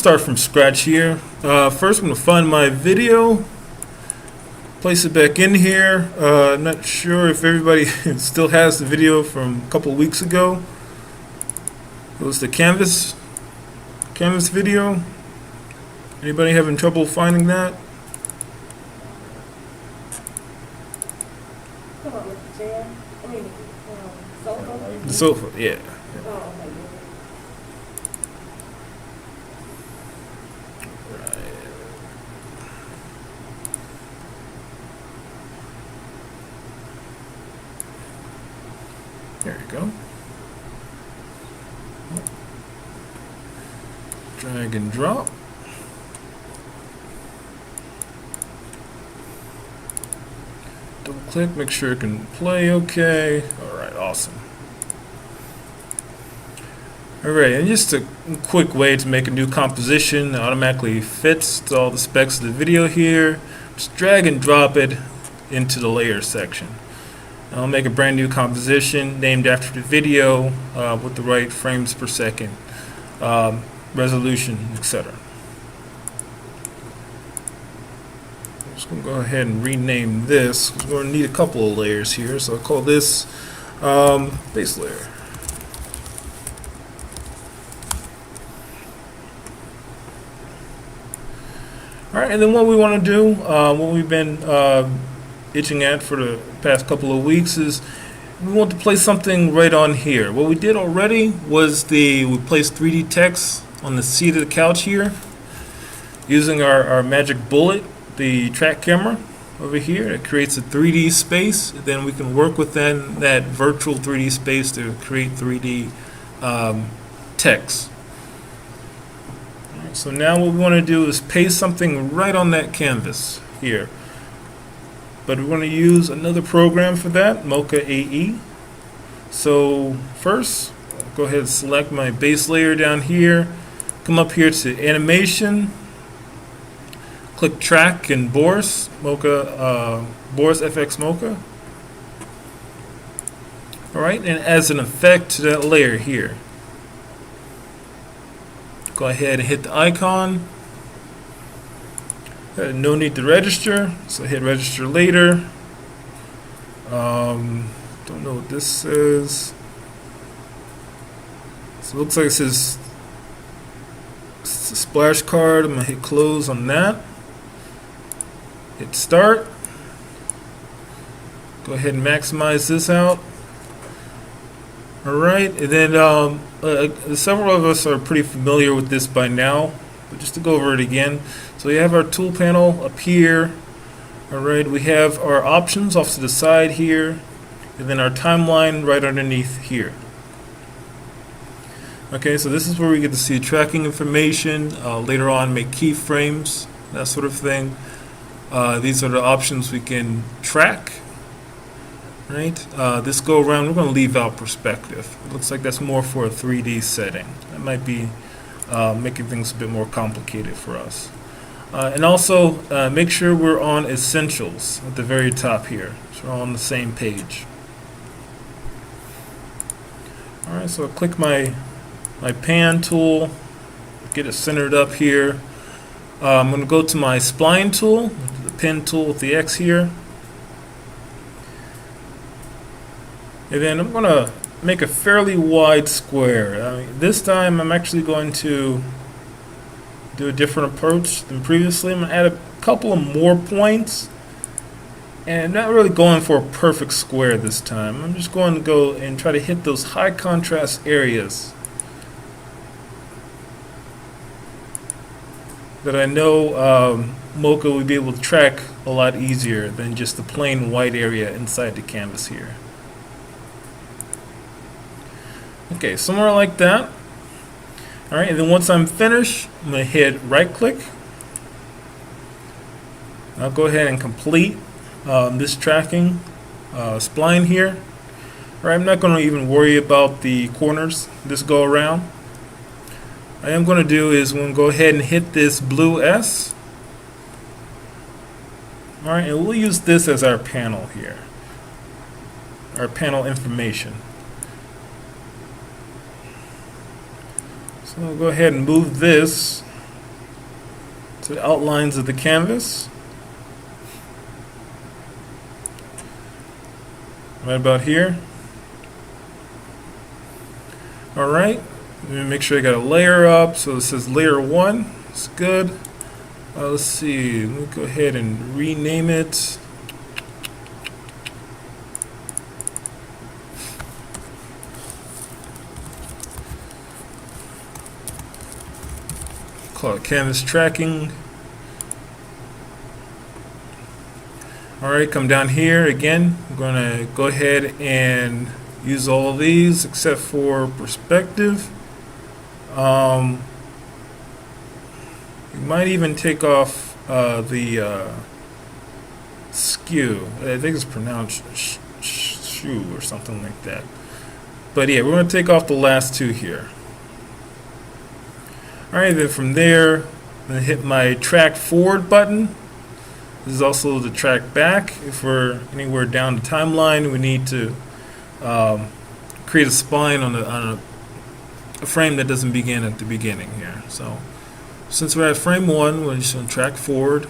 start from scratch here. First, I'm going to find my video, place it back in here. Not sure if everybody still has the video from a couple of weeks ago. It was the canvas video. Anybody having trouble finding that? The sofa, yeah. There you go. Drag and drop. Double click, make sure it can play okay. Alright, awesome. Alright, and just a quick way to make a new composition that automatically fits to all the specs of the video here. Just drag and drop it into the layer section. I'll make a brand new composition named after the video with the right frames per second, resolution, etc. I'm just going to go ahead and rename this. We're going to need a couple of layers here, so I'll call this base layer. Alright, and then what we want to do, what we've been itching at for the past couple of weeks, is we want to place something right on here. What we did already was we placed 3D text on the seat of the couch here using our magic bullet, the track camera over here. It creates a 3D space. Then we can work within that virtual 3D space to create 3D text. So now what we want to do is paste something right on that canvas here. But we're going to use another program for that, Mocha AE. So first, I'll go ahead and select my base layer down here. Come up here to Animation. Click Track and Boris, Mocha, Boris FX Mocha. Alright, and as an effect to that layer here, go ahead and hit the icon. No need to register, so hit register later. Don't know what this says. So it looks like it says it's a splash card. I'm going to hit close on that. Hit start. Go ahead and maximize this out. Alright, and then several of us are pretty familiar with this by now, but just to go over it again. So we have our tool panel up here. Alright, we have our options off to the side here, and then our timeline right underneath here. Okay, so this is where we get to see tracking information, later on make keyframes, that sort of thing. These are the options we can track. Right, this go around we're going to leave out perspective. It looks like that's more for a 3D setting. That might be making things a bit more complicated for us. And also make sure we're on Essentials at the very top here, so we're all on the same page. Alright, so I'll click my pan tool, get it centered up here. I'm going to go to my spline tool, the pen tool with the X here. And then I'm going to make a fairly wide square. This time I'm actually going to do a different approach than previously. I'm going to add a couple of more points. And not really going for a perfect square this time. I'm just going to go and try to hit those high contrast areas that I know Mocha would be able to track a lot easier than just the plain white area inside the canvas here. Okay, somewhere like that. Alright, and then once I'm finished, I'm going to hit right click. I'll go ahead and complete this tracking spline here. Alright, I'm not going to even worry about the corners this go around. What I am going to do is I'm going to go ahead and hit this blue S. Alright, and we'll use this as our panel here. Our panel information. So I'll go ahead and move this to the outlines of the canvas. Right about here. All right, make sure I got a layer up. So it says layer 1. It's good. Let's see. Let me go ahead and rename it. Call it canvas tracking. All right, come down here again. I'm going to go ahead and use all of these except for perspective. You might even take off the skew. I think it's pronounced shoe or something like that. But yeah, we're going to take off the last two here. All right, then from there, I'm going to hit my track forward button. This is also the track back. If we're anywhere down the timeline, we need to create a spline on a frame that doesn't begin at the beginning here. So since we're at frame 1, we're just going to track forward.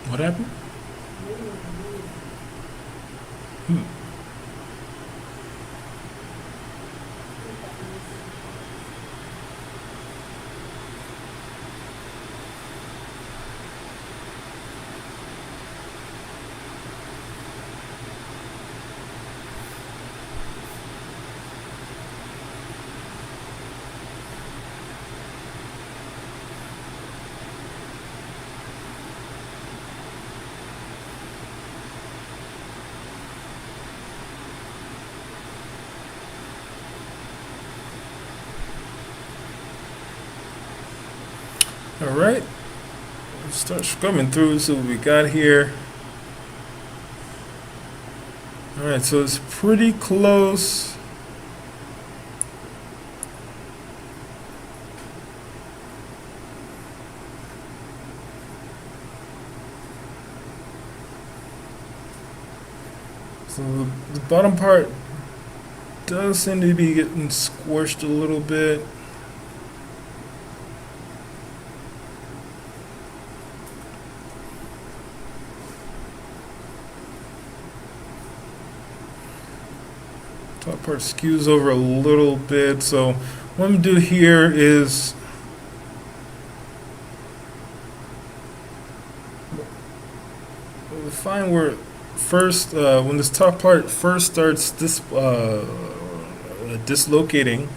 What happened? All right, let's start scrubbing through, see what we got here. All right, so it's pretty close. So the bottom part does seem to be getting squished a little bit. Top part skews over a little bit, so what I'm going to do here is we'll find where first, when this top part first starts dislocating,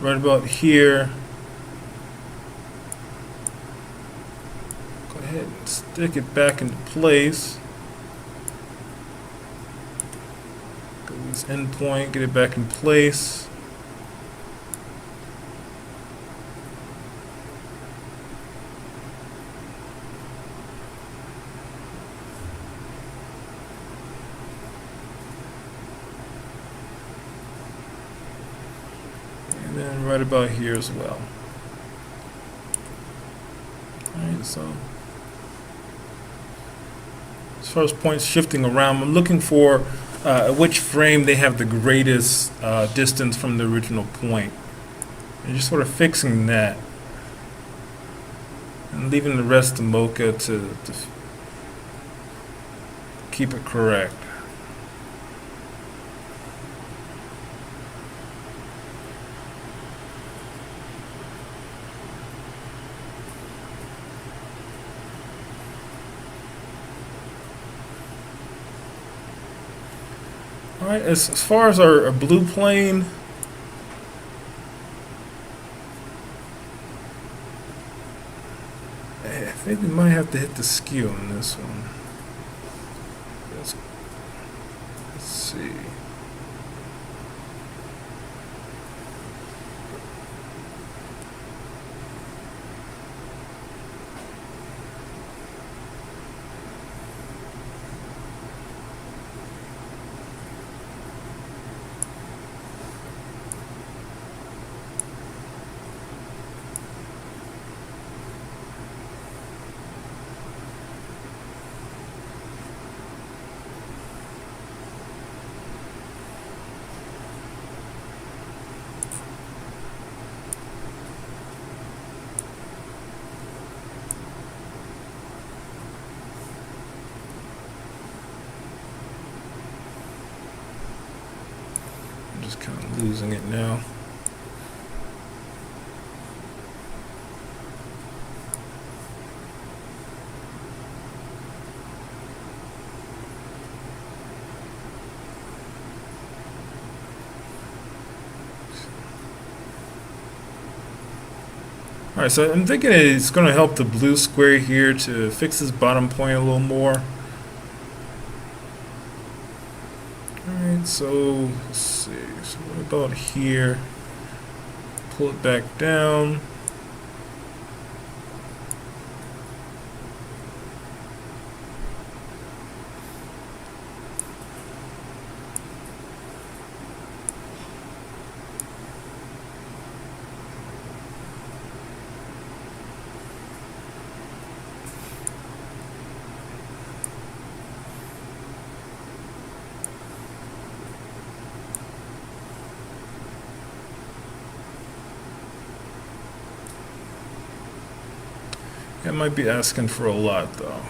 right about here. Go ahead and stick it back into place. This end point, get it back in place. And then right about here as well. Alright, so as far as points shifting around, I'm looking for which frame they have the greatest distance from the original point. And just sort of fixing that. And leaving the rest to Mocha to keep it correct. Alright, as far as our blue plane, I think we might have to hit the skew on this one. Let's see. losing it now. Alright, so I'm thinking it's going to help the blue square here to fix this bottom point a little more. Alright, so let's see. So what about here? Pull it back down. That might be asking for a lot, though.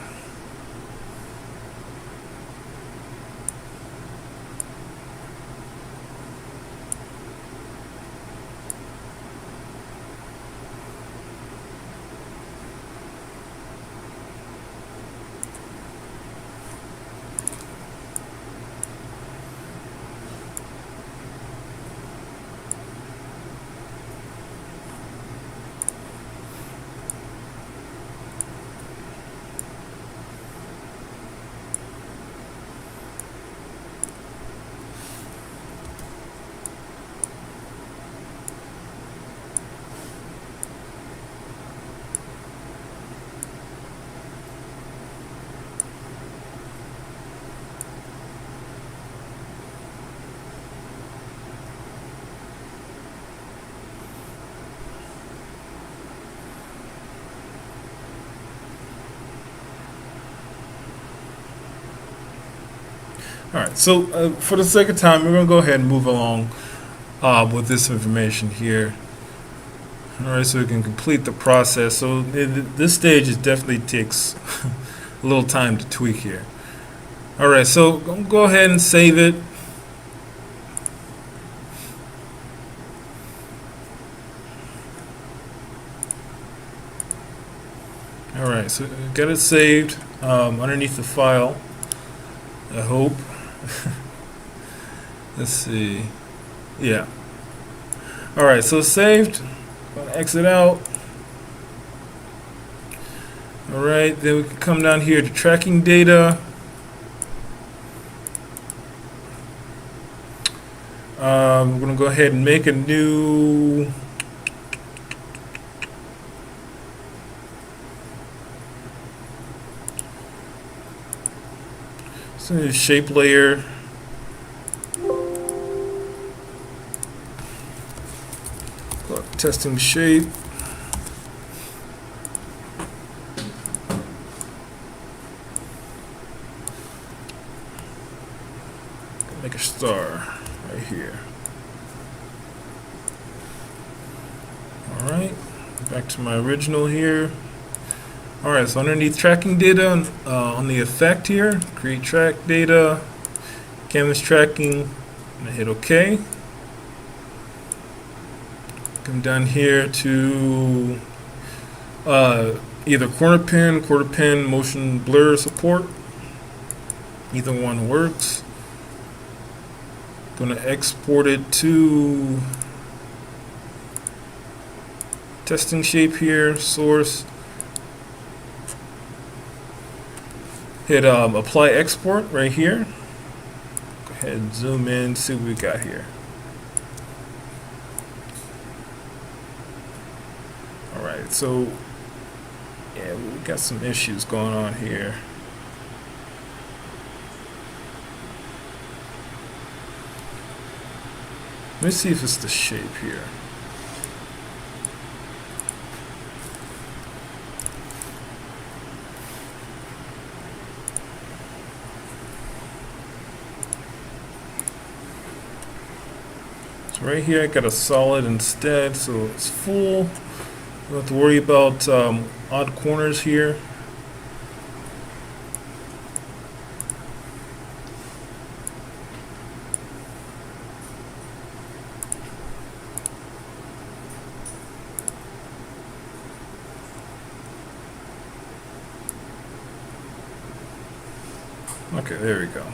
Alright, so for the sake of time, we're going to go ahead and move along with this information here. Alright, so we can complete the process. So this stage is definitely takes a little time to tweak here. Alright, so I'm going to go ahead and save it. Alright, so got it saved underneath the file, I hope. Let's see. Yeah. Alright, so saved. Gonna exit out. Alright, then we can come down here to tracking data. We're gonna go ahead and make a new shape layer. Testing shape. Make a star right here. Alright, back to my original here. Alright, so underneath tracking data, on the effect here, create track data, canvas tracking, and I hit OK. Come down here to either quarter pin, motion blur support. Either one works. Gonna export it to testing shape here, source. Hit apply export right here. Go ahead and zoom in, see what we got here. Alright, so yeah, we got some issues going on here. Let me see if it's the shape here. So right here I got a solid instead, so it's full. Don't have to worry about odd corners here. Okay, there we go.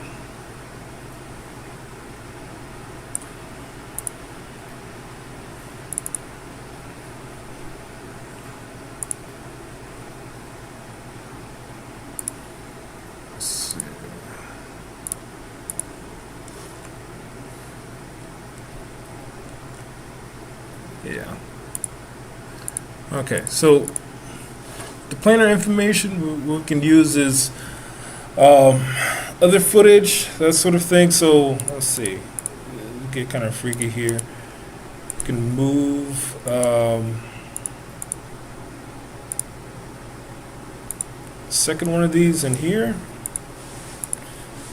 Let's see. Yeah. Okay, so the planar information we can use is other footage, that sort of thing. So let's see, we get kind of freaky here. You can move second one of these in here.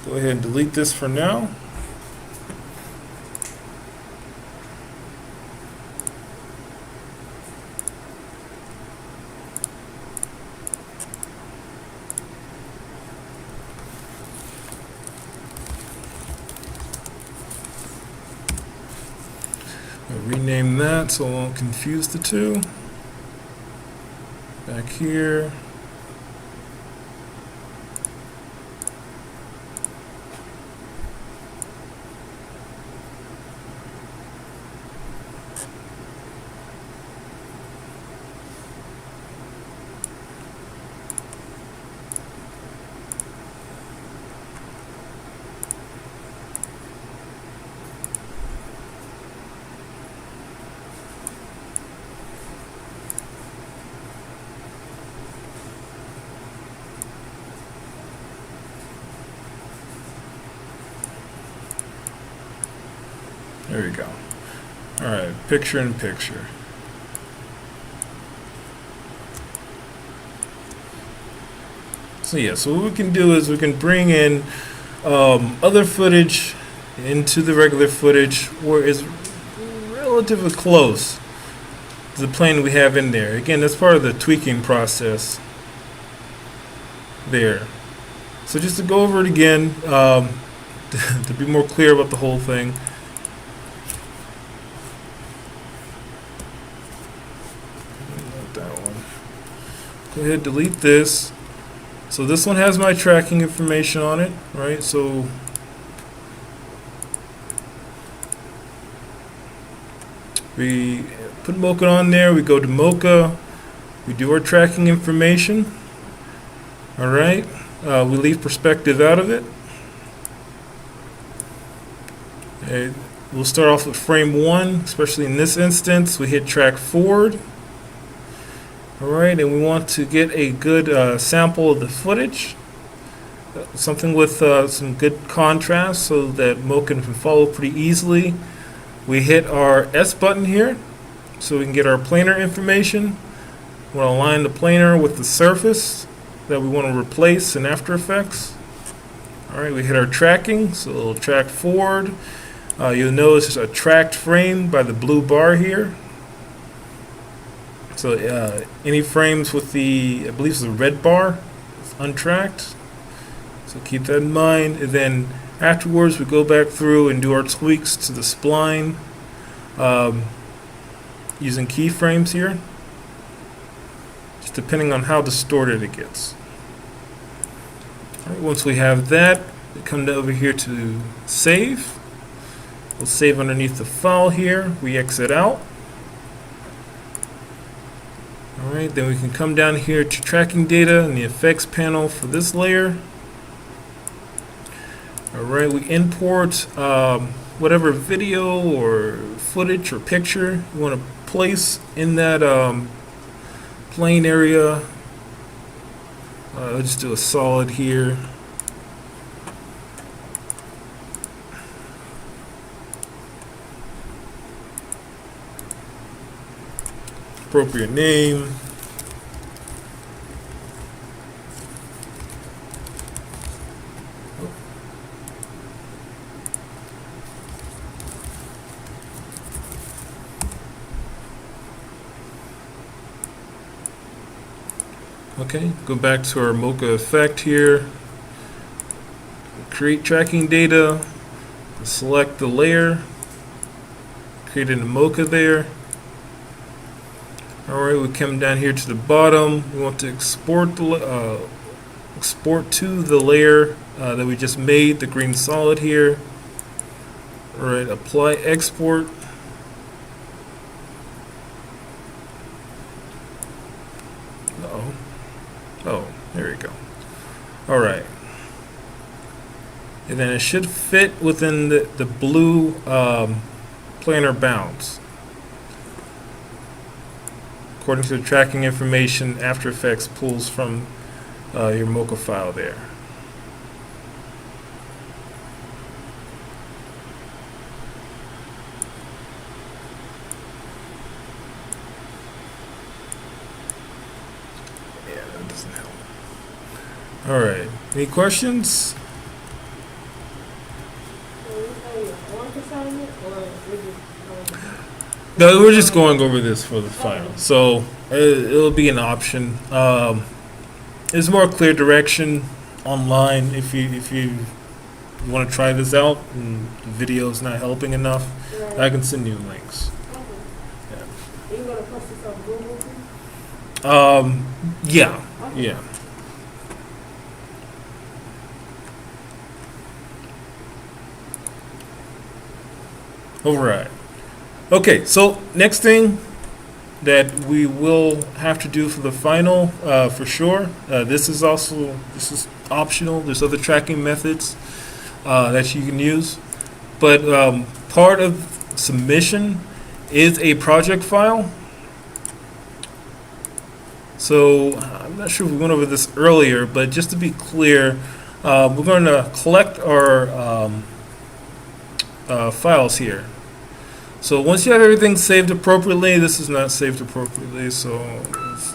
Go ahead and delete this for now. I'll rename that so I won't confuse the two. Back here. There we go. All right, picture in picture. So yeah, so what we can do is we can bring in other footage into the regular footage where it's relatively close to the plane we have in there. Again, that's part of the tweaking process there. So just to go over it again, to be more clear about the whole thing. That one. Go ahead, delete this. So this one has my tracking information on it, right? So we put Mocha on there, we go to Mocha, we do our tracking information, all right? We leave perspective out of it. Okay. We'll start off with frame 1, especially in this instance. We hit track forward. All right, and we want to get a good sample of the footage, something with some good contrast so that Mocha can follow pretty easily. We hit our S button here so we can get our planar information. We'll align the planar with the surface that we want to replace in After Effects. All right, we hit our tracking, so it'll track forward. You'll notice it's a tracked frame by the blue bar here. So any frames with the, I believe it's the red bar, it's untracked. So keep that in mind. And then afterwards we go back through and do our tweaks to the spline using keyframes here, just depending on how distorted it gets. All right, once we have that, we come over here to save. We'll save underneath the file here. We exit out. Alright, then we can come down here to tracking data in the effects panel for this layer. Alright, we import whatever video or footage or picture you want to place in that plane area. I'll just do a solid here. Appropriate name. Okay, go back to our Mocha effect here. Create tracking data. Select the layer. Create a Mocha there. Alright, we come down here to the bottom. We want to export the export to the layer that we just made, the green solid here. All right, apply export. Uh-oh. Oh, there you go. All right. And then it should fit within the blue planar bounds. According to the tracking information, After Effects pulls from your Mocha file there. Yeah, that doesn't help. All right. Any questions? No, we're just going over this for the final. So it'll be an option. There's more clear direction online if you want to try this out and the video's not helping enough. Right. I can send you links. Okay. Yeah. Are you going to post this on Google too? Yeah. Okay. Yeah. Override. Okay, so next thing that we will have to do for the final, for sure. This is optional. There's other tracking methods that you can use, but part of submission is a project file. So I'm not sure if we went over this earlier, but just to be clear, we're going to collect our files here. So once you have everything saved appropriately, this is not saved appropriately, so let's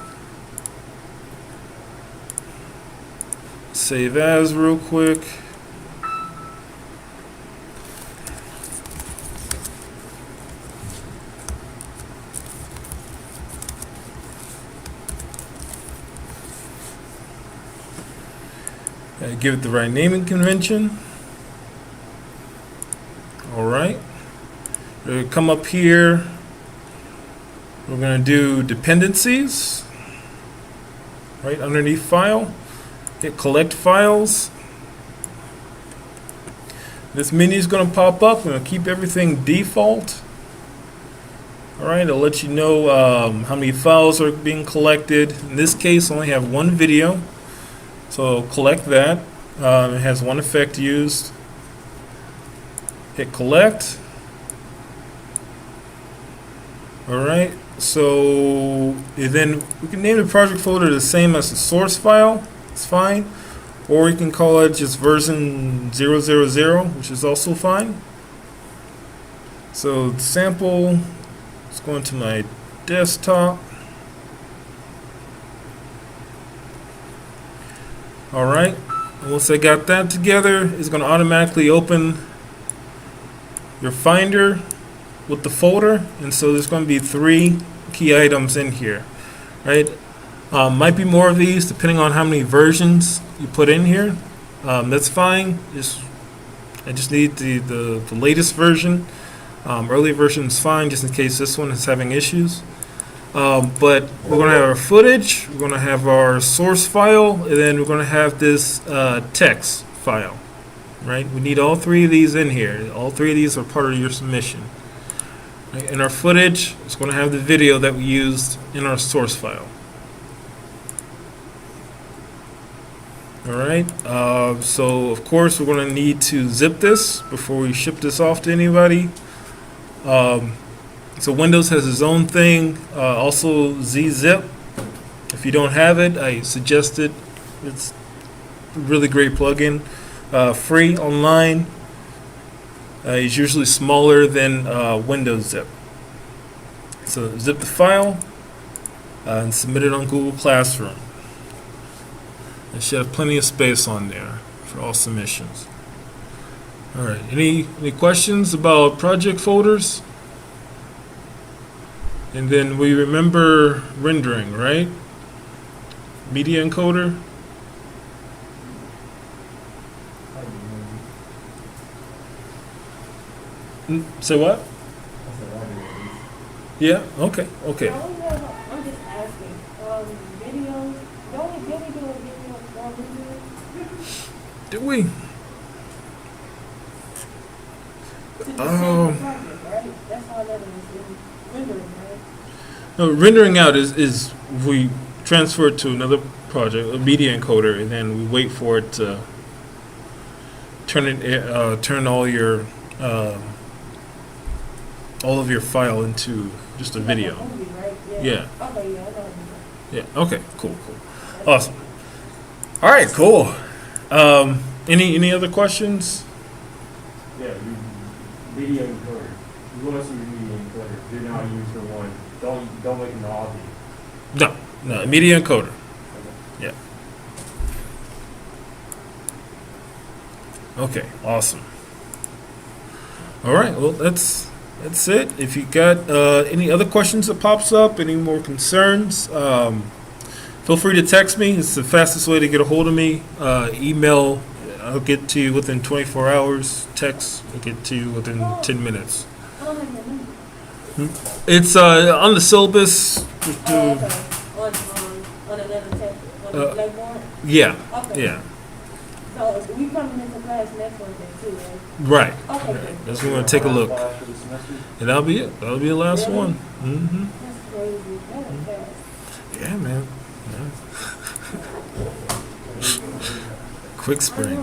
save as real quick. Give it the right naming convention. All right. We're going to come up here. We're going to do dependencies. Right underneath file. Hit collect files. This menu is going to pop up. We're going to keep everything default. All right. It'll let you know how many files are being collected. In this case, I only have one video. So collect that. It has one effect used. Hit collect. Alright, so then we can name the project folder the same as the source file. It's fine. Or you can call it just version 000, which is also fine. So the sample is going to my desktop. Alright, once I got that together, it's going to automatically open your Finder with the folder, and so there's going to be 3 key items in here, right? Might be more of these depending on how many versions you put in here. That's fine. I just need the latest version. Early version is fine, just in case this one is having issues. But we're going to have our footage, we're going to have our source file, and then we're going to have this text file, right? We need all 3 of these in here. All 3 of these are part of your submission. Right? In our footage, it's going to have the video that we used in our source file. All right. So of course we're going to need to zip this before we ship this off to anybody. So Windows has its own thing, also ZZip. If you don't have it, I suggest it. It's a really great plugin, free online. It's usually smaller than Windows Zip. So zip the file and submit it on Google Classroom. It should have plenty of space on there for all submissions. All right. Any questions about project folders? And then we remember rendering, right? Media encoder. So what? Yeah. Okay. Okay. I'm just asking. Videos. The only video video we did? Did we? To the Oh. same project, right? That's all that is, rendering, right? No, rendering out is we transfer it to another project, a media encoder, and then we wait for it to turn all of your file into just a Like video. movie, right? Yeah. Okay, yeah, I know what you mean. Yeah. Okay. Cool. Awesome. All right. Cool. Any other questions? Yeah, media encoder. You want to see the media encoder. Do not use the one. Don't make an obby. No. Media encoder. Yeah. Okay. Awesome. All right. Well, that's it. If you got any other questions that pops up, any more concerns, feel free to text me. It's the fastest way to get a hold of me. Email, I'll get to you within 24 hours. Text, I'll get to you within 10 minutes. I don't have your number. It's on the syllabus. Oh, okay. On another test, on the blackboard? Yeah. Okay. Yeah. So we coming into class next Wednesday too, right? Right. Okay, good. That's what we're going to take a look. Class for the semester? And that'll be it. That'll be the last Really? one. Mm-hmm. That's crazy. That was fast. Yeah, man. Yeah. Quick spring.